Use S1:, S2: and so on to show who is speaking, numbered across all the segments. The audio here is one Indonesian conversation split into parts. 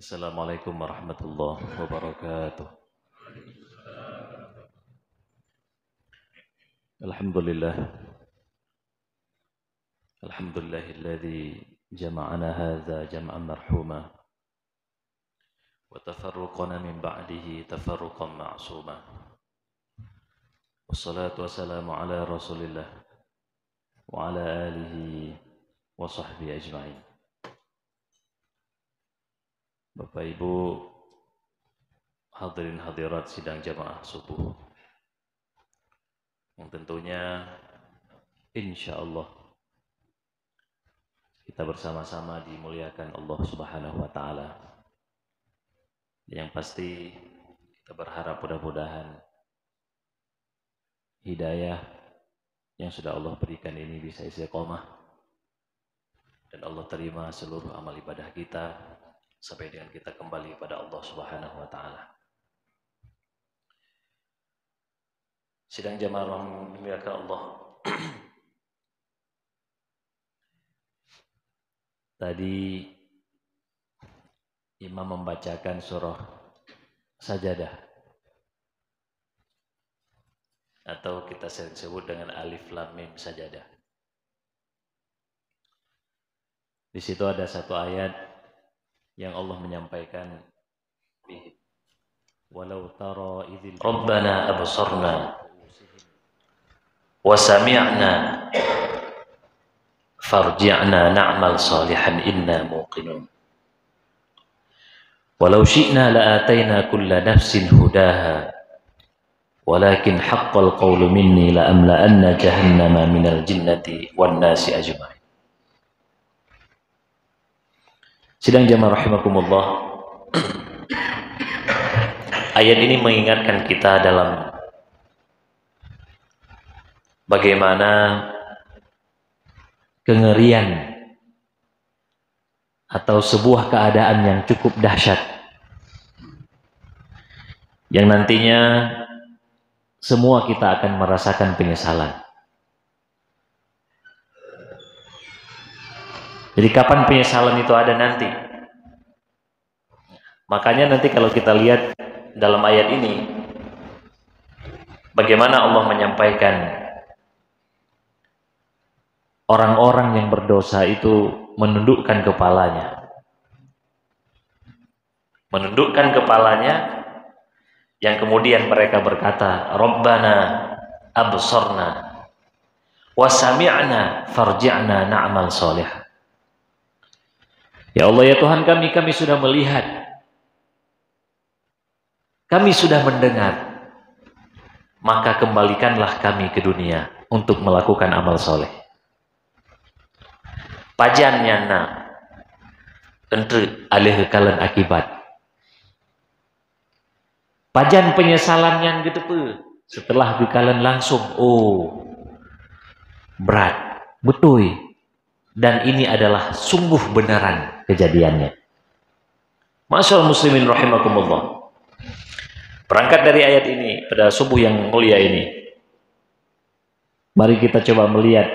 S1: Assalamualaikum warahmatullahi wabarakatuh. Alhamdulillah. Alhamdulillahilladzi jama'ana hadza jam'an marhuma wa tafarruqana min ba'dihi tafarruqan ma'suma. Wassalatu wassalamu ala Rasulillah wa ala alihi wa sahbihi ajma'in. Bapak Ibu hadirin hadirat sidang jamaah subuh, yang tentunya insyaallah kita bersama-sama dimuliakan Allah Subhanahu wa taala. Yang pasti kita berharap mudah-mudahan hidayah yang sudah Allah berikan ini bisa istiqomah dan Allah terima seluruh amal ibadah kita sampai dengan kita kembali kepada Allah Subhanahu wa taala. Sidang jamaah dimuliakan Allah. Tadi imam membacakan surah Sajadah atau kita sering sebut dengan Alif Lam Mim Sajadah. Di situ ada satu ayat yang Allah menyampaikan, walau tara idzil rabbana absarna wa sami'na farji'na na'mal salihan inna muqinun walau syi'na la'atayna kulla nafsin hudaha walakin haqqal qawlu minni la'amla'anna jahannama minal jinnati wan nasi ajma'in. Sidang jamaah rahimakumullah, ayat ini mengingatkan kita dalam bagaimana kengerian atau sebuah keadaan yang cukup dahsyat yang nantinya semua kita akan merasakan penyesalan. Jadi kapan penyesalan itu ada nanti? Makanya nanti kalau kita lihat dalam ayat ini, bagaimana Allah menyampaikan orang-orang yang berdosa itu menundukkan kepalanya. Menundukkan kepalanya, yang kemudian mereka berkata, Rabbana absarna wa sami'na farji'na na'mal solih. Ya Allah, ya Tuhan kami sudah melihat, kami sudah mendengar, maka kembalikanlah kami ke dunia untuk melakukan amal soleh. Pajannya na entre alih kalian akibat. Pajan penyesalan yang gitu tuh setelah dikalian langsung berat, betul. Dan ini adalah sungguh benaran kejadiannya. Masyaallah muslimin rahimakumullah. Berangkat dari ayat ini pada subuh yang mulia ini, mari kita coba melihat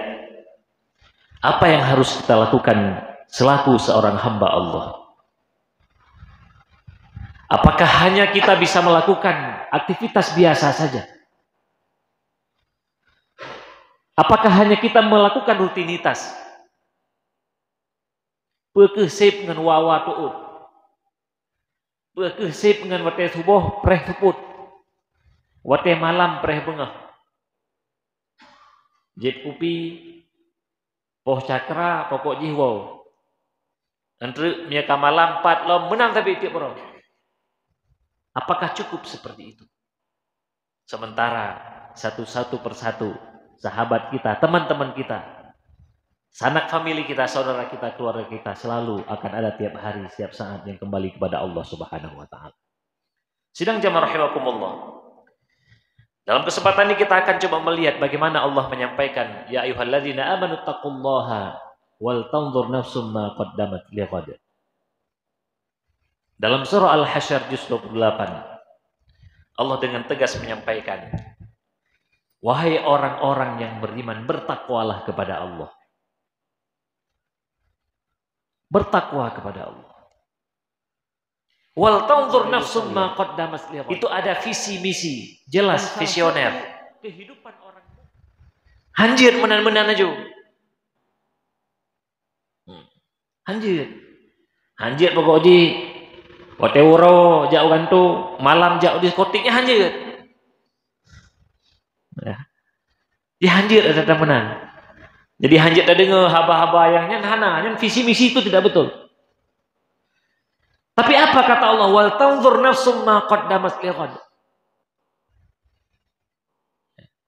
S1: apa yang harus kita lakukan selaku seorang hamba Allah. Apakah hanya kita bisa melakukan aktivitas biasa saja? Apakah hanya kita melakukan rutinitas? Bekesip dengan wawa tu'ud. Bekesip dengan wate subuh preh tuput. Wate malam preh bengah. Jep kupi poh cakra pokok jiwa. Entre miaka malam 4 lo menang tapi tiap orang. Apakah cukup seperti itu? Sementara satu persatu sahabat kita, teman-teman kita, sanak famili kita, saudara kita, keluarga kita selalu akan ada tiap hari, setiap saat yang kembali kepada Allah Subhanahu wa taala. Sidang jamaah rahimakumullah. Dalam kesempatan ini kita akan coba melihat bagaimana Allah menyampaikan, ya ayyuhalladzina amanu taqullaha wal tanzur nafsum ma qaddamat lighad. Dalam surah Al-Hasyr juz 28, Allah dengan tegas menyampaikan, wahai orang-orang yang beriman, bertakwalah kepada Allah. Bertakwa kepada Allah. Wal tanzur nafsum ma qaddamat lighad. Itu ada visi misi, jelas visioner. Kehidupan orang hanjir menan-menan aja. Hanjir. Hanjir pokok di Oteworo jauh gantu, malam jauh diskotiknya hanjir. Ya. Di hanjir ada temenan. Jadi hanjir tadi haba-haba yang hana, yang visi misi itu tidak betul. Tapi apa kata Allah? Wal tanzur nafsum ma qaddamat lighad.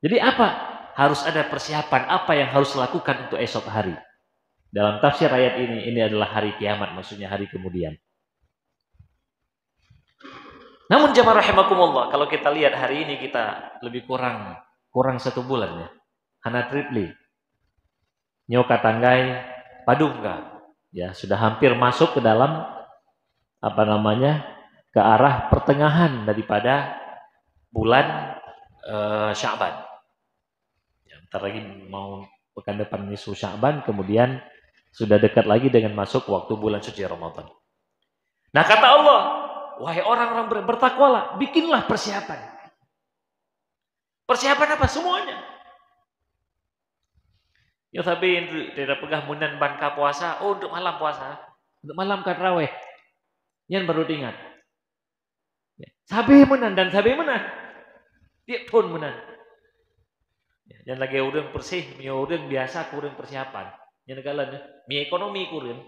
S1: Jadi apa? Harus ada persiapan apa yang harus lakukan untuk esok hari. Dalam tafsir ayat ini adalah hari kiamat, maksudnya hari kemudian. Namun jamaah rahimakumullah, kalau kita lihat hari ini kita lebih kurang 1 bulan ya. Hana tripli. Nyoka tanggai padungga. Ya, sudah hampir masuk ke dalam ke arah pertengahan daripada bulan Sya'ban. Ya, ntar lagi mau pekan depan nisfu Sya'ban, kemudian sudah dekat lagi dengan masuk waktu bulan suci Ramadan. Nah kata Allah, wahai orang-orang bertakwalah, bikinlah persiapan. Persiapan apa? Semuanya. Ya tapi tidak pegah munan banka puasa, untuk malam puasa, untuk malam tarawih. Yang baru diingat. Sabi menan dan sabi menan. Tiap tahun menan. Yang lagi urang bersih, mi urang biasa kurang persiapan. Yang negalan mi ekonomi kurang.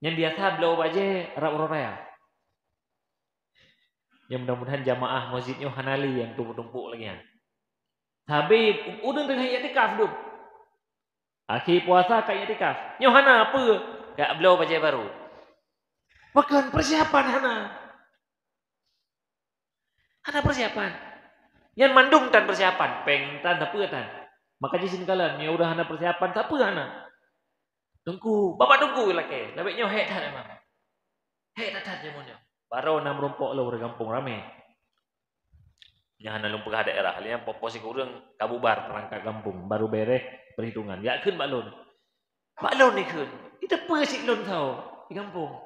S1: Yang biasa belau baje rap-raya. Yang mudah-mudahan jamaah masjidnya Hanali yang tumpuk-tumpuk lagi. Sabi urang dengan i'tikaf dulu. Akhir puasa kayak i'tikaf. Nyo hana apa? Gak belau baje baru. Bahkan persiapan Hana persiapan. Yang mandung tan persiapan, peng tan apa tan. Maka jisin kalian, ya udah hana persiapan, tak apa hana. Tunggu, bapak tunggu lagi. Lebih nyo hek tan emang. Hek tan jemonyo. Baru nam rompok lo orang kampung rame. Yang hana lumpur daerah, kalian poposi kurang kabubar perangkat kampung, baru bereh perhitungan. Ya kun baklon. Baklon ni kun. Itu apa sih lon tahu di kampung.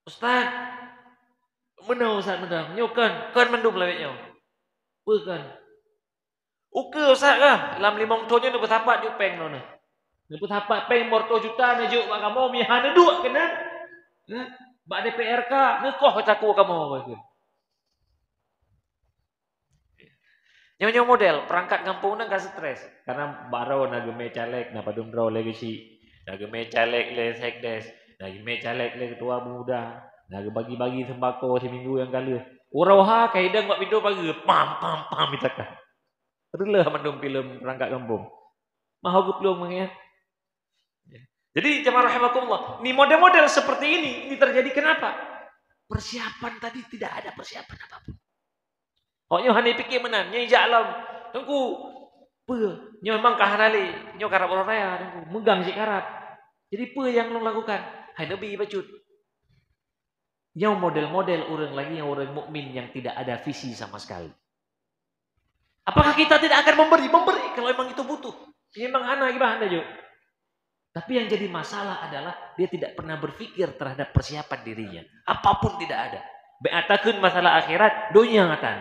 S1: Ustaz, menau Ustaz menang, nyokan, kan mendung lewetnya. Bukan. Uke Ustaz kah? Dalam 5 tahunnya nak bertapak juk peng nona. Nak bertapak peng morto juta na juk mak kamu mi hana dua kena. Bak DPRK ngekoh caku kamu begitu. Nyonya model perangkat kampung nang gak stres karena baru na geme caleg na padum draw legacy. Na geme caleg le sekdes. Lagi caleg le ketua muda, lagi bagi-bagi sembako seminggu yang kali. Uraha kaidang buat video pagi, pam itakan. Itulah mandung film perangkat kampung. Mahu gue belum mengingat. Jadi jemaah rahimakumullah, ini model-model seperti ini terjadi kenapa? Persiapan tadi tidak ada persiapan apapun. Oh nyo hani pikir menan, nyo alam, tunggu, nyo memang kahanali, nyo karap orang raya, tunggu, megang si karap. Jadi apa yang lo lakukan? Hai Nabi bacut. Yang model-model orang lagi yang orang mukmin yang tidak ada visi sama sekali. Apakah kita tidak akan memberi? Memberi kalau memang itu butuh. Memang hana gimana juga. Tapi yang jadi masalah adalah dia tidak pernah berpikir terhadap persiapan dirinya. Apapun tidak ada. Beatakeun masalah akhirat dunia ngatan.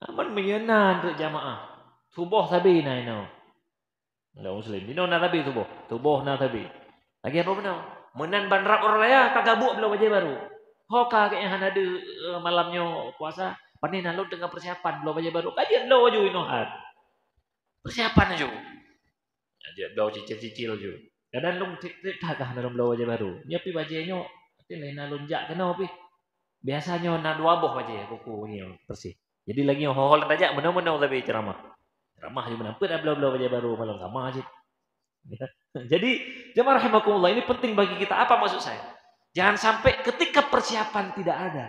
S1: Aman menyenan untuk jamaah. Subuh sabi na ino. Enggak muslim. Dino na tabi subuh. Subuh na tabi. Lagi apa benar? Menan banrap orang raya kagabuk belum aja baru. Hoka kayaknya hana ada malamnya puasa. Panen lalu dengan persiapan belum aja baru. Kajian belum aja inohan. Persiapan aja. Aja belum cicil-cicil aja. Kadang lu tak dalam belum aja baru. Nyapi bajanya. Tapi lain lonjak kena pi. Biasanya na dua boh aja kuku ni bersih. Jadi lagi hol aja menang-menang tapi ceramah. Ceramah aja menang. Pada belum aja baru malam sama aja. Ya. Jadi jemaah rahimakumullah ini penting bagi kita. Apa maksud saya? Jangan sampai ketika persiapan tidak ada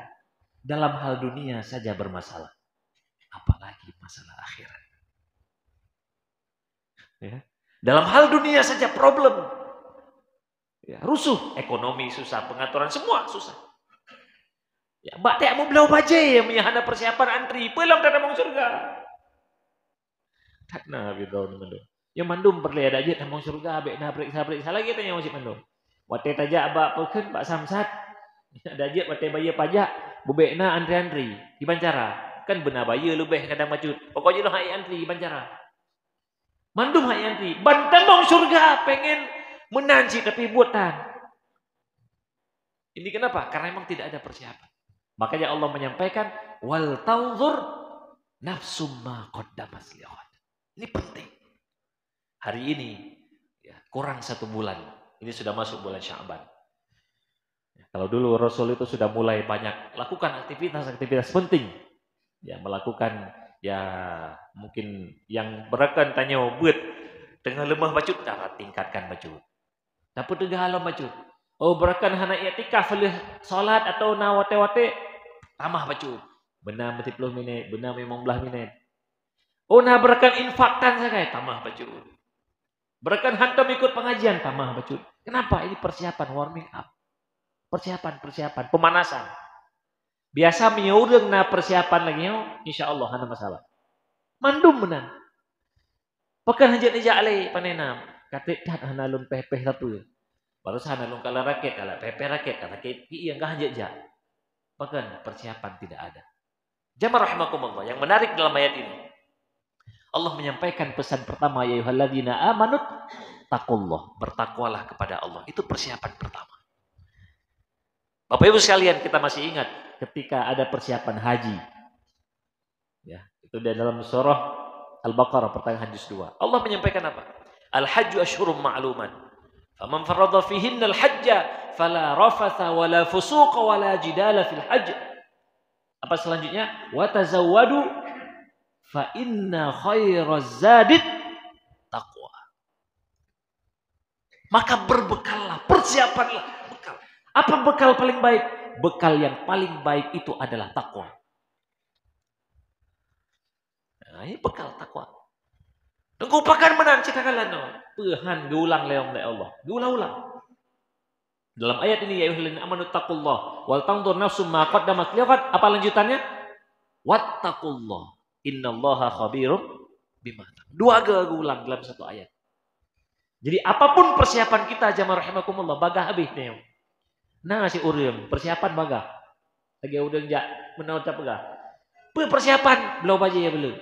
S1: dalam hal dunia saja bermasalah, apalagi masalah akhirat. Ya. Dalam hal dunia saja problem, ya, rusuh, ekonomi susah, pengaturan semua susah. Ya, mbak tak mau belau baje yang menyahana persiapan antri, pelang tak mau surga. Tak nak bidau mandum. Yang mandum perlu ada aja mau surga, abek nabrik lagi tanya masih mandum. Wate tajak abak pekeun Pak Samsat. Ada je wate bayar pajak, bebekna antri-antri di Bancara. Kan benar bayar lebih kadang macut. Pokoknya lo hai antri di Bancara. Mandum hai antri. Banten dong surga pengen menanci tapi buatan. Ini kenapa? Karena memang tidak ada persiapan. Makanya Allah menyampaikan wal tanzur nafsum ma qaddamat lighad. Ini penting. Hari ini ya, kurang 1 bulan. Ini sudah masuk bulan Sya'ban. Ya, kalau dulu Rasul itu sudah mulai banyak lakukan aktivitas-aktivitas penting. Ya, melakukan ya mungkin yang berakan tanya buat tengah lemah bacut cara tingkatkan bacut. Tapi tengah alam bacut. Oh berakan hana i'tikaf salat atau nawate-wate tambah bacut. Benar 30 minit, benar 15 minit. Oh nah berakan infaktan saja tambah bacut. Berakan hantam ikut pengajian tambah bacut. Kenapa? Ini persiapan warming up. Persiapan, pemanasan. Biasa miurang na persiapan lagi insyaallah hana masalah. Mandum menan. Pakan hajat-hajat alai panenam. Katik kat hana lun peh-peh satu. Baru sana lun kala raket, kala peh-peh raket, kala ki yang hajat-hajat. Pakan persiapan tidak ada. Jamaah rahimakumullah, yang menarik dalam ayat ini. Allah menyampaikan pesan pertama, ya ayyuhalladzina amanut taqullah, bertakwalah kepada Allah. Itu persiapan pertama. Bapak Ibu sekalian, kita masih ingat ketika ada persiapan haji. Ya, itu di dalam surah Al-Baqarah pertengahan juz 2. Allah menyampaikan apa? Al-hajju asyhurum ma'luman. Faman farada fihinna al-hajja fala rafatha wala fusuqa wala jidala fil hajj. Apa selanjutnya? Wa tazawwadu fa inna khairaz zadid taqwa. Maka berbekallah, persiapanlah bekal. Apa bekal paling baik? Bekal yang paling baik itu adalah takwa. Nah, ini bekal takwa. Tengkupakan menan citakan no. Pehan diulang leong oleh Allah. Diulang-ulang. Dalam ayat ini ya ayyuhalladzina amanu taqullah wal tanzur nafsum ma qaddamat lighad. Apa lanjutannya? Wattaqullah innallaha khabirum bima. 2 kali ulang dalam satu ayat. Jadi apapun persiapan kita jamaah rahimakumullah bagah habis nih. Nah si urang persiapan bagah. Lagi udang jak menau pegah. Persiapan belum aja ya belum.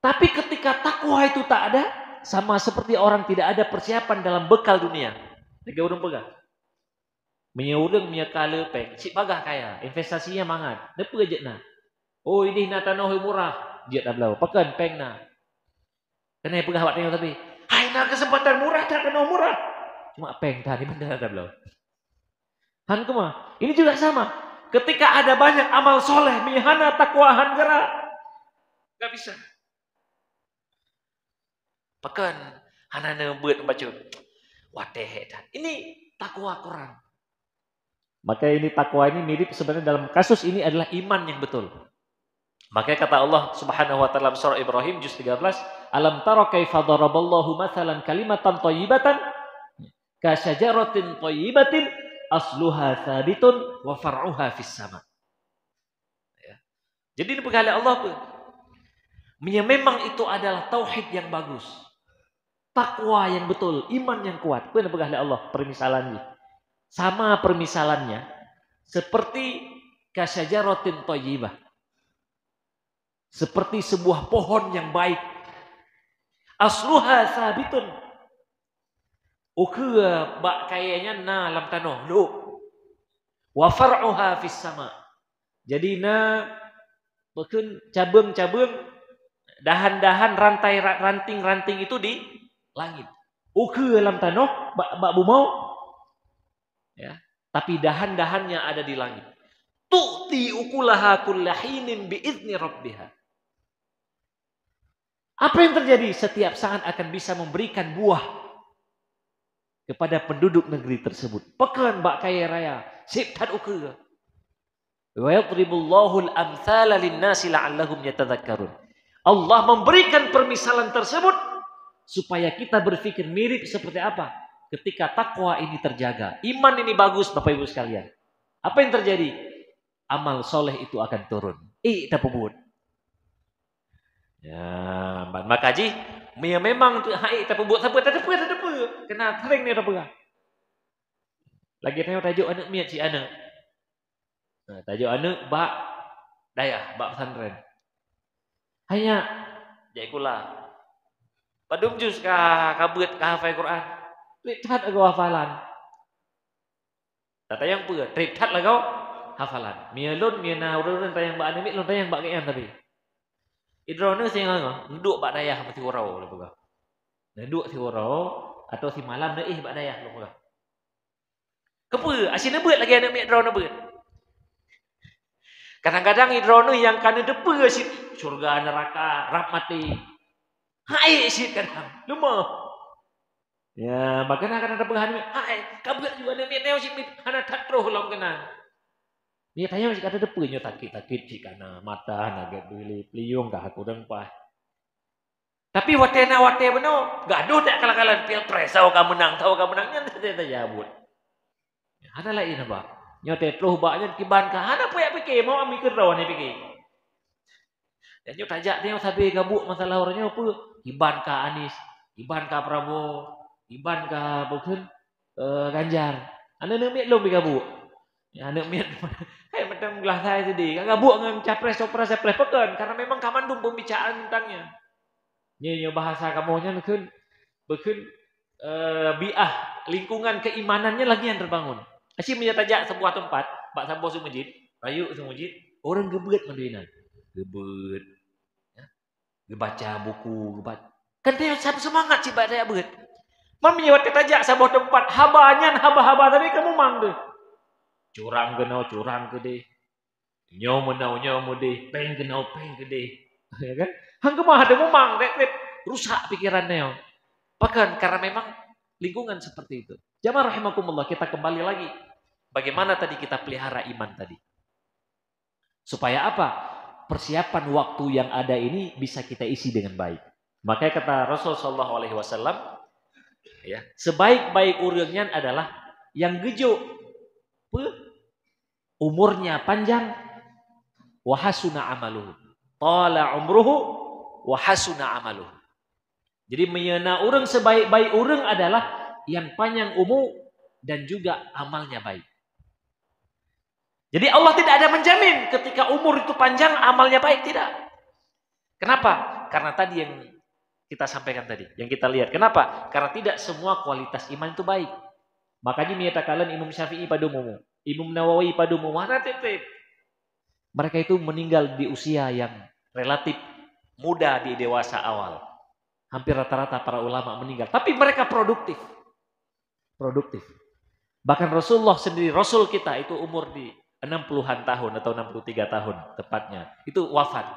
S1: Tapi ketika takwa itu tak ada, sama seperti orang tidak ada persiapan dalam bekal dunia. Lagi udang pegah. Menyeudang minyak kala peng, si bagah kaya, investasinya mangat. Depa aja nah. Oh ini na tanah murah, dia dah belau. Pakan peng na. Kena pegah awak tengok tapi, hai na kesempatan murah tak tanah murah. Cuma peng tadi benda dah belau. Han kuma, ini juga sama. Ketika ada banyak amal soleh, mihana takwa han gerak. Gak bisa. Pakan, hanana buat baca. Wateh dan. Ini takwa Quran. Maka ini takwa ini mirip sebenarnya dalam kasus ini adalah iman yang betul. Makanya kata Allah Subhanahu wa taala surah Ibrahim juz 13, alam tara kaifa daraballahu mathalan kalimatan thayyibatan ka syajaratin thayyibatin asluha thabitun wa far'uha fis sama. Ya. Jadi ini pegala Allah memang itu adalah tauhid yang bagus. Takwa yang betul, iman yang kuat. Benar pegala Allah permisalannya. Sama permisalannya seperti kasyajaratin thayyibah. Seperti sebuah pohon yang baik. Asluha thabitun. Ukua bak kayaknya na lam tanah lu. Wa far'uha fis sama. Jadi na bekeun cabang-cabang dahan-dahan ranting-ranting itu di langit. Ukua lam tanah bak bumau. Ya, tapi dahan-dahannya ada di langit. Tu'ti ukulaha kullahinin biizni rabbiha. Apa yang terjadi? Setiap saat akan bisa memberikan buah kepada penduduk negeri tersebut. Pekan bak kaya raya. Siptan ukur. Wa yadribullahu al-amthala lin-nasi la'allahum yatadhakkarun. Allah memberikan permisalan tersebut supaya kita berpikir mirip seperti apa ketika takwa ini terjaga. Iman ini bagus Bapak Ibu sekalian. Apa yang terjadi? Amal soleh itu akan turun. Tak pebut. Ya, maka memang hai tak pebut sampai tak apa. Kena kering ni apa? Lagi tanya tajuk anak miat si anak. Nah, tajuk anak bak dayah, bak pesantren. Hanya jaikulah. Padum jus kabut hafal Quran. Lihat aku hafalan. Tata yang pura, lihat lah kau hafalan. Mia lun mia na urun tayang bak anak lun tayang bak kean tapi. Idrone sing nduk bak dayah mesti urau lah puga. Nduk si urau atau si malam deh bak dayah lah puga. Kepa asin beut lagi anak miat drone beut. Kadang-kadang idrone yang kana depe si surga neraka rahmati. Hai si kadang lumah. Ya, makanya kadang ada pengahan hai kabut juga ada miat neo si hana tatro long kenan. Ni tanya si kata depe nyo takit-takit si kana mata naget bili pliung kah aku deng pas. Tapi watena wate beno gaduh tak kalah-kalah pilpres tahu kamu menang nya tete jabut. Ada lain apa? Nyote tluh baknya kiban ka hana poyak pikir mau mikir rawan ni pikir. Dan nyo tajak dia sabe gabuk masalah orangnya apa? Kiban ka Anies, kiban ka Prabowo, kiban ka bukan Ganjar. Anda nak miat belum gabuk? Ya anak miat. Hai macam gelah saya tadi. Gabuk dengan capres pekan karena memang kamandum pembicaraan tentangnya. Nyo bahasa kamunya bukan biah lingkungan keimanannya lagi yang terbangun. Asyik menyatajak sebuah tempat, bak sampo su masjid, rayu su masjid, orang gebet mandinan. Gebet. Ya. Gebaca buku, gebaca. Kan dia semangat sih bak saya beut. Man menyewat ketajak sebuah tempat, haba tapi kamu mang deh. Curang gede. Nyo menau deh, peng gede. Ya kan? Hang kemah ada memang rek rusak pikirannya. Bahkan karena memang lingkungan seperti itu. Jamaah rahimakumullah, kita kembali lagi. Bagaimana tadi kita pelihara iman tadi? Supaya apa? Persiapan waktu yang ada ini bisa kita isi dengan baik. Makanya kata Rasul sallallahu alaihi wasallam, ya, sebaik-baik urangnya adalah yang gejo, umurnya panjang, wa hasuna amaluhu. Tala umruhu wa hasuna amaluhu. Jadi menyena orang sebaik-baik orang adalah yang panjang umur dan juga amalnya baik. Jadi Allah tidak ada menjamin ketika umur itu panjang amalnya baik, tidak. Kenapa? Karena tadi yang kita sampaikan tadi, yang kita lihat. Kenapa? Karena tidak semua kualitas iman itu baik. Makanya menyatakan Imam Syafi'i pada umumnya, Imam Nawawi pada umumnya, mereka itu meninggal di usia yang relatif muda di dewasa awal. Hampir rata-rata para ulama meninggal, tapi mereka produktif. Bahkan Rasulullah sendiri, Rasul kita itu umur di 60-an tahun atau 63 tahun tepatnya, itu wafat.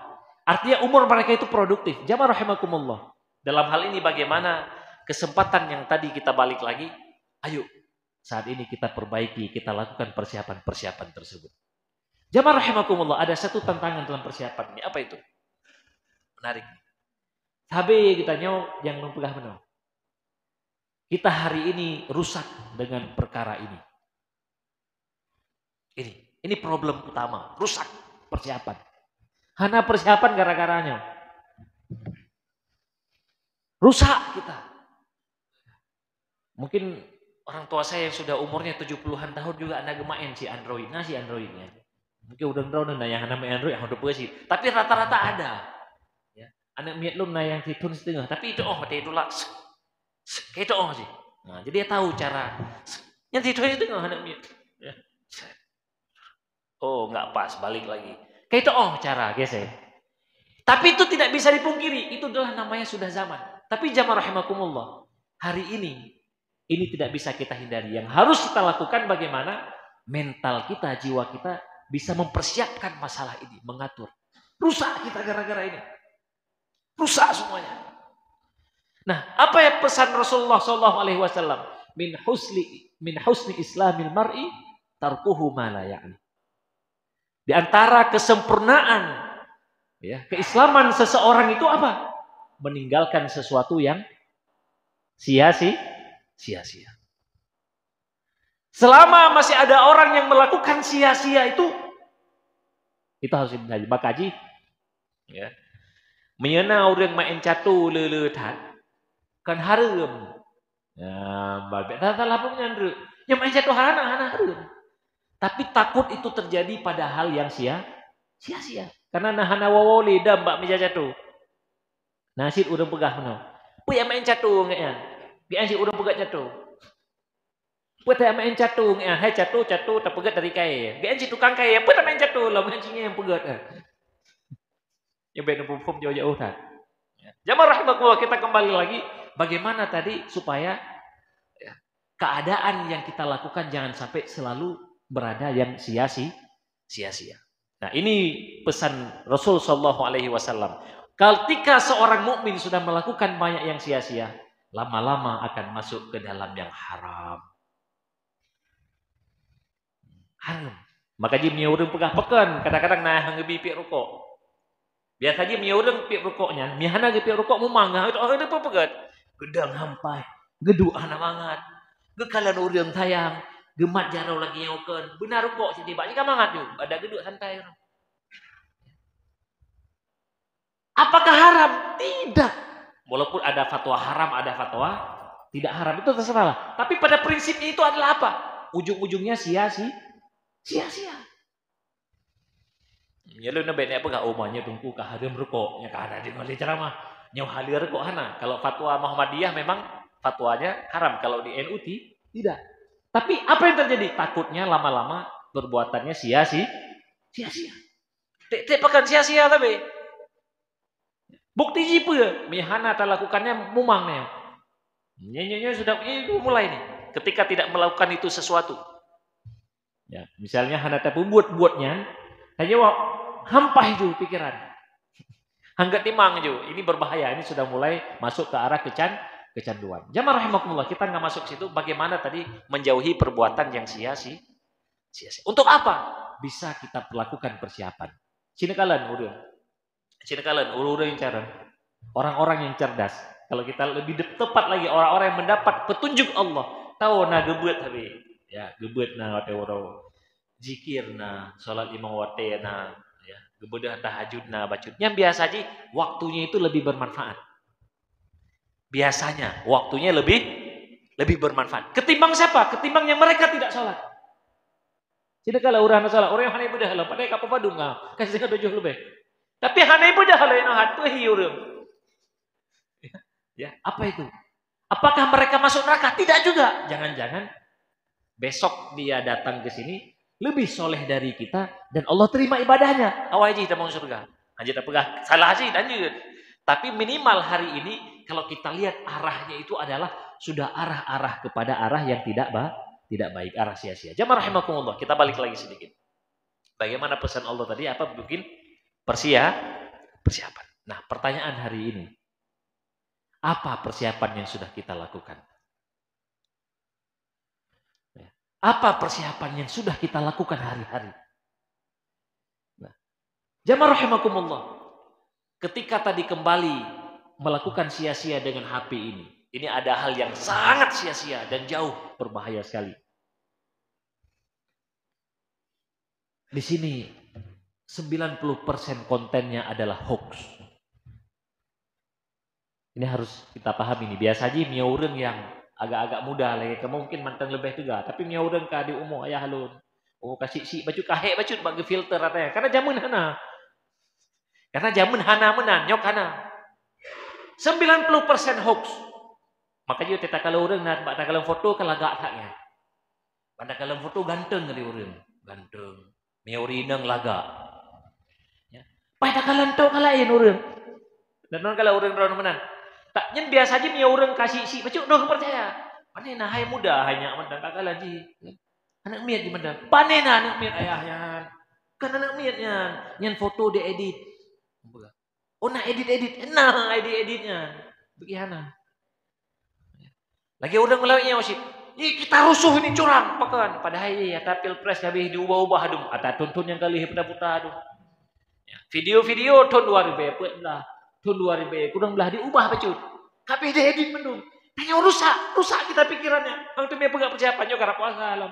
S1: Artinya umur mereka itu produktif. Jamaah rahimakumullah. Dalam hal ini bagaimana kesempatan yang tadi kita balik lagi, ayo saat ini kita perbaiki, kita lakukan persiapan tersebut. Jamaah rahimakumullah, ada satu tantangan dalam persiapan ini. Apa itu? Menarik. Sabe kita nyaw yang mempegah menau. Kita hari ini rusak dengan perkara ini. Ini problem utama, rusak persiapan. Hana persiapan gara-garanya. Rusak kita. Mungkin orang tua saya yang sudah umurnya 70-an tahun juga anak gemain si Android. Nah si Androidnya. Mungkin udah drone nah yang namanya Android yang udah sih. Tapi rata-rata ada. Ya. Anak miat lum nah yang titun setengah. Tapi itu mati itu lah. Kayak itu sih. Nah, jadi dia tahu cara. Yang titun itu nggak anak miat. Ya. Oh nggak pas, balik lagi. Kayak itu cara gesek. Tapi itu tidak bisa dipungkiri. Itu adalah namanya sudah zaman. Tapi jamaah rahimakumullah. Hari ini tidak bisa kita hindari. Yang harus kita lakukan bagaimana mental kita, jiwa kita bisa mempersiapkan masalah ini, mengatur. Rusak kita gara-gara ini. Rusak semuanya. Nah, apa ya pesan Rasulullah SAW? Min husni islamil mar'i tarkuhu ma la ya'ni. Di antara kesempurnaan ya, keislaman seseorang itu apa? Meninggalkan sesuatu yang sia-sia. Selama masih ada orang yang melakukan sia-sia itu harus dikaji. Ya. Menyena orang main catu leletat kan harum. Ya, babet salah pun nyandre. Yang main jatuh hana hareum. Tapi takut itu terjadi pada hal yang sia-sia. Karena hana wawoli dah mbak meja jatuh. Nasid udah pegah menau. Pu yang main jatuh ngaya. Biar si udah pegah jatuh. Pu yang main jatuh ngaya. Hai jatuh tak pegat dari kai. Biar si tukang kai. Pu tak main jatuh lah main singa yang pegat. Yang benar pum jauh-jauh dah. Jamaah rahmatullah, kita kembali lagi bagaimana tadi supaya keadaan yang kita lakukan jangan sampai selalu berada yang sia-sia. Nah, ini pesan Rasul sallallahu alaihi wasallam. Ketika seorang mukmin sudah melakukan banyak yang sia-sia, lama-lama akan masuk ke dalam yang haram. Haram. Maka dia urang pegah pekan, kadang-kadang nah ngebi pik rokok. Biasa dia urang pik rokoknya, mihana ge pik rokok mumangah itu ada apa pegat. Gedang hampai, geduk hana mangat. Gekalan urang tayang, gemat jarau lagi nyokeun. Benar rokok sih tiba ka mangat yo, ada geduk santai. Apakah haram? Tidak. Walaupun ada fatwa haram, ada fatwa tidak haram, itu terserah. Tapi pada prinsipnya itu adalah apa? Ujung-ujungnya sia-sia. Nyelu na bene apa gak umanya tungku ka haram rokoknya ka ada di mali ceramah. Nyau halir rokok hana. Kalau fatwa Muhammadiyah memang fatwanya haram, kalau di NU tidak. Tapi apa yang terjadi? Takutnya lama-lama perbuatannya sia-sia. Tidak pekan sia-sia tapi. Bukti jipu ya, mihana tak lakukannya mumangnya. Nyanyinya sudah itu mulai nih. Ketika tidak melakukan itu sesuatu. Ya, misalnya hana tak buat-buatnya, hanya hampah itu pikiran. Hanggat timang itu, ini berbahaya. Ini sudah mulai masuk ke arah kecanduan. Jamaah rahimakumullah, kita nggak masuk situ. Bagaimana tadi menjauhi perbuatan yang sia-sia? Untuk apa? Bisa kita lakukan persiapan. Sini kalian urun cara orang-orang yang cerdas. Kalau kita lebih tepat lagi orang-orang yang mendapat petunjuk Allah, tahu na gebet tapi ya gebet na wate zikir na salat lima wate na ya gebedah tahajud na bacut. Yang biasa aja waktunya itu lebih bermanfaat. Biasanya waktunya lebih bermanfaat. Ketimbang siapa? Ketimbang yang mereka tidak sholat. Tidak kalau orang sholat, orang yang hanya ibadah lah, pada kapal padung nggak kasih ketujuh lebih. Tapi hana ibu dah kalau yang hatu hiurum. Ya, apa itu? Apakah mereka masuk neraka? Tidak juga. Jangan-jangan besok dia datang ke sini lebih soleh dari kita dan Allah terima ibadahnya. Awal aja kita mau surga. Aja tak pegah salah aja lanjut. Tapi minimal hari ini kalau kita lihat arahnya itu adalah sudah arah-arah kepada arah yang tidak baik, arah sia-sia. Jamaah rahimakumullah, kita balik lagi sedikit. Bagaimana pesan Allah tadi? Apa bikin persiapan. Nah, pertanyaan hari ini. Apa persiapan yang sudah kita lakukan? Apa persiapan yang sudah kita lakukan hari-hari? Nah, jamaah rahimakumullah. Ketika tadi kembali melakukan sia-sia dengan HP ini ada hal yang sangat sia-sia dan jauh berbahaya sekali. Di sini 90% kontennya adalah hoax. Ini harus kita pahami nih. Biasa aja miureng yang agak-agak muda lagi, mungkin mantan lebih juga. Tapi miureng ka di umur ayah halun. Kasih si baju kahek baju bagi filter katanya. Karena jamun hana. Karena jamun hana menan nyok hana. 90% hoax. Makanya kita kalau orang nak pada kalau foto kalau agak taknya. Pada kalau foto ganteng kali orang. Ganteng. Miurineng laga. Pada kalan tau kalain orang. Dan non kalau orang berani menan. Tak nyen biasa aja punya orang kasih si bacuk dong percaya. Panena hai muda hanya mendang kakalan ji. Anak miat di mendang. Panena anak miat ayahnya. Kan anak miatnya nyen foto diedit. Oh nak edit. Nah editnya. Bagaimana? Lagi orang melawaknya wasip. Ini kita rusuh ini curang pakan. Padahal ya tapi pilpres habis diubah-ubah aduh. Atau tuntun yang kali putar-putar aduh. Video-video tahun 2000 belah. Tahun 2000 kurang belah diubah bacut. Tapi dia edit mendung. Tanya rusak kita pikirannya. Ang tu me pegak persiapan yo karena puasa alam.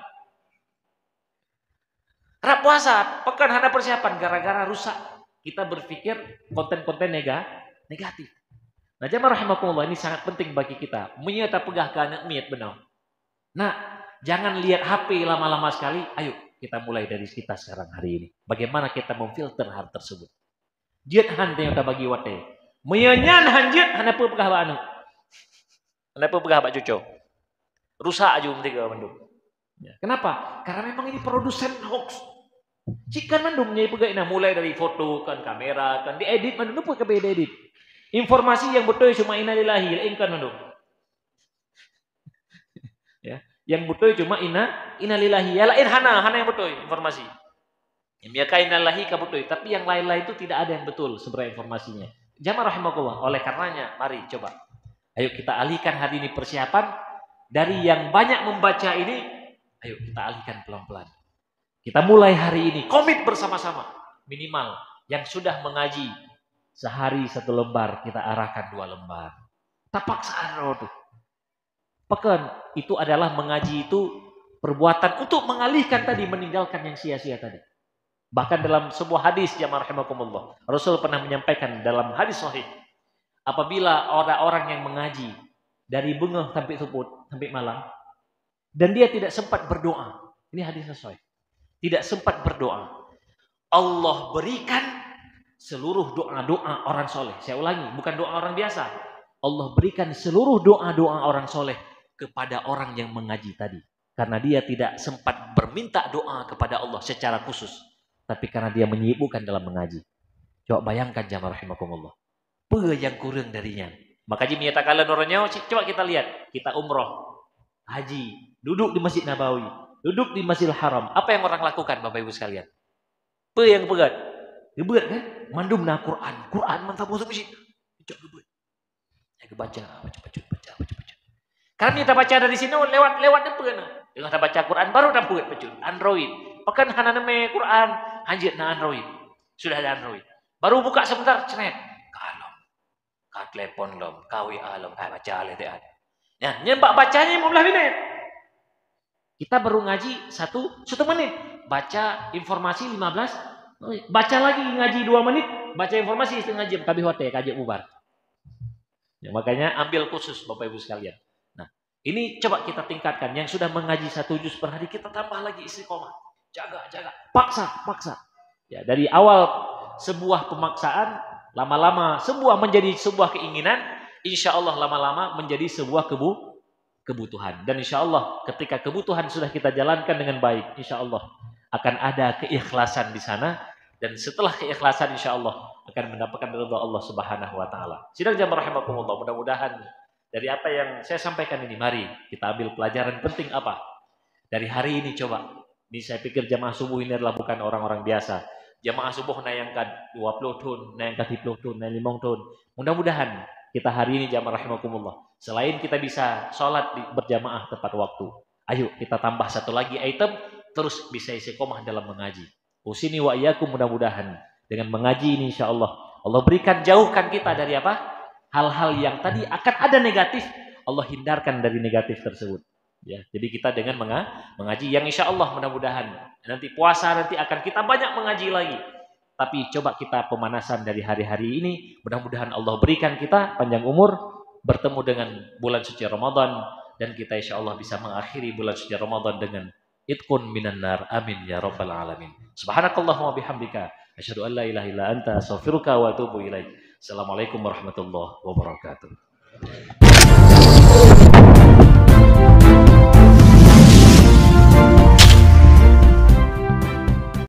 S1: Karena puasa pekan hana persiapan gara-gara rusak. Kita berpikir konten-konten negatif. Nah, jamaah rahimakumullah ini sangat penting bagi kita. Menyata pegah ke anak miat benar. Nah, Jangan lihat HP lama-lama sekali. Ayo kita mulai dari kita sekarang hari ini. Bagaimana kita memfilter hal tersebut. Jid han yang kita bagi wate. Menyanyan hanjit hana apa pegah anu. Hana apa pegah Pak Cuco. Rusak aja tiga mandum. Ya. Kenapa? Karena memang ini produsen hoax. Jika mandum nyai pegah ina mulai dari foto kan kamera kan diedit mandum pun ke beda edit. Informasi yang betul cuma innalillahi lain kan mandum. Ya. Yang betul cuma innalillahi ya lain hana yang betul informasi. Ya innalillahi ka betul, tapi yang lain-lain itu tidak ada yang betul sebenarnya informasinya. Jamaah rahimakumullah. Oleh karenanya mari coba. Ayo kita alihkan hari ini persiapan dari yang banyak membaca ini, ayo kita alihkan pelan-pelan. Kita mulai hari ini komit bersama-sama. Minimal yang sudah mengaji sehari 1 lembar kita arahkan 2 lembar. Tapaksaan roh tuh. Pekan itu adalah mengaji itu perbuatan untuk mengalihkan tadi, meninggalkan yang sia-sia tadi. Bahkan dalam sebuah hadis jamaah rahimakumullah, Rasul pernah menyampaikan dalam hadis sahih, apabila orang-orang yang mengaji dari bengah sampai subuh sampai malam dan dia tidak sempat berdoa, ini hadis sahih, tidak sempat berdoa, Allah berikan seluruh doa-doa orang soleh. Saya ulangi, bukan doa orang biasa. Allah berikan seluruh doa-doa orang soleh kepada orang yang mengaji tadi, karena dia tidak sempat berminta doa kepada Allah secara khusus, tapi karena dia menyibukkan dalam mengaji. Coba bayangkan jamaah rahimakumullah. Apa yang kurang darinya? Maka jika menyatakan orangnya, coba kita lihat. Kita umroh, haji, duduk di Masjid Nabawi, duduk di Masjidil Haram. Apa yang orang lakukan Bapak Ibu sekalian? Apa yang begat? Begat kan? Mandum na Quran. Quran mantap masuk masjid. Coba begat. Ya baca. Karena kita baca dari sini lewat depan. Dengan kita baca Quran baru dapat baca Android. Bahkan hana nama Quran anjir na Android. Sudah ada Android. Baru buka sebentar cenet. Kalom. Ka telepon lom, kawi alom, baca le teh ada. Ya, nyembak bacanya 15 menit. Kita baru ngaji 1 menit. Baca informasi 15. Baca lagi ngaji 2 menit. Baca informasi setengah jam. Kabeh hote kaji bubar. Ya, makanya ambil khusus Bapak Ibu sekalian. Nah, ini coba kita tingkatkan. Yang sudah mengaji 1 juz per hari kita tambah lagi istiqomah. Jaga. Paksa. Ya, dari awal sebuah pemaksaan, lama-lama menjadi sebuah keinginan, insya Allah lama-lama menjadi sebuah kebutuhan. Dan insya Allah ketika kebutuhan sudah kita jalankan dengan baik, insya Allah akan ada keikhlasan di sana. Dan setelah keikhlasan insya Allah akan mendapatkan ridha Allah Subhanahu wa taala. Sidang jamaah rahimakumullah, mudah-mudahan dari apa yang saya sampaikan ini, mari kita ambil pelajaran penting apa? Dari hari ini coba. Ini saya pikir jamaah subuh ini adalah bukan orang-orang biasa. Jamaah subuh na yang ke-20 tahun, na yang ke-30 tahun, na 5 tahun. Mudah-mudahan kita hari ini jamaah rahimakumullah, selain kita bisa sholat berjamaah tepat waktu, ayo kita tambah 1 lagi item, terus bisa istiqomah dalam mengaji. Usini wa iyyakum, mudah-mudahan dengan mengaji ini insya Allah berikan jauhkan kita dari apa? Hal-hal yang tadi akan ada negatif, Allah hindarkan dari negatif tersebut. Ya, jadi kita dengan mengaji yang insya Allah mudah-mudahan nanti puasa nanti akan kita banyak mengaji lagi. Tapi coba kita pemanasan dari hari-hari ini, mudah-mudahan Allah berikan kita panjang umur, bertemu dengan bulan suci Ramadan, dan kita insya Allah bisa mengakhiri bulan suci Ramadan dengan itqun minan nar. Amin ya rabbal alamin. Subhanakallahumma bihamdika asyhadu an la ilaha illa anta astaghfiruka wa atubu ilaik. Assalamualaikum warahmatullahi wabarakatuh.